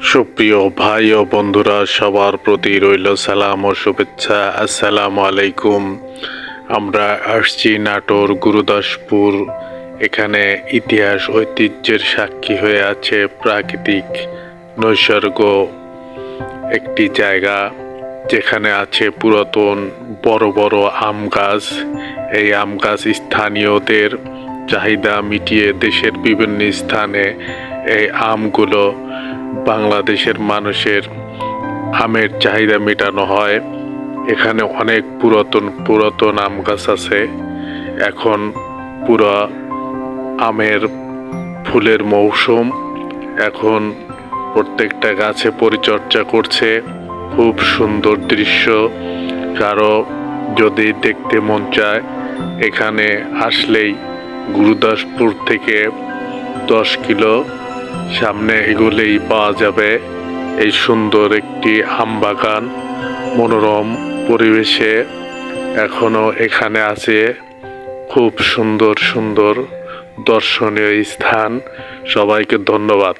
সুপ্রিয় ভাই ও বন্ধুরা, সবার প্রতি রইল সালাম ও শুভেচ্ছা। আসসালামু আলাইকুম। আমরা আসছি নাটোর গুরুদাসপুর। এখানে ইতিহাস ঐতিহ্যের সাক্ষী হয়ে আছে প্রাকৃতিক নৈসর্গ একটি জায়গা, যেখানে আছে পুরাতন বড় বড় আম গাছ। এই আম গাছ স্থানীয়দের চাহিদা মিটিয়ে দেশের বিভিন্ন স্থানে এই আমগুলো বাংলাদেশের মানুষের আমের চাহিদা মেটানো হয়। এখানে অনেক পুরাতন পুরাতন আম গাছ আছে। এখন পুরা আমের ফুলের মৌসুম। এখন প্রত্যেকটা গাছে পরিচর্যা করছে। খুব সুন্দর দৃশ্য। কারো যদি দেখতে মন চায়, এখানে আসলেই গুরুদাসপুর থেকে 10 কিলো সামনে এগুলেই পাওয়া যাবে এই সুন্দর একটি আম বাগান। মনোরম পরিবেশে এখনো এখানে আছে খুব সুন্দর সুন্দর দর্শনীয় স্থান। সবাইকে ধন্যবাদ।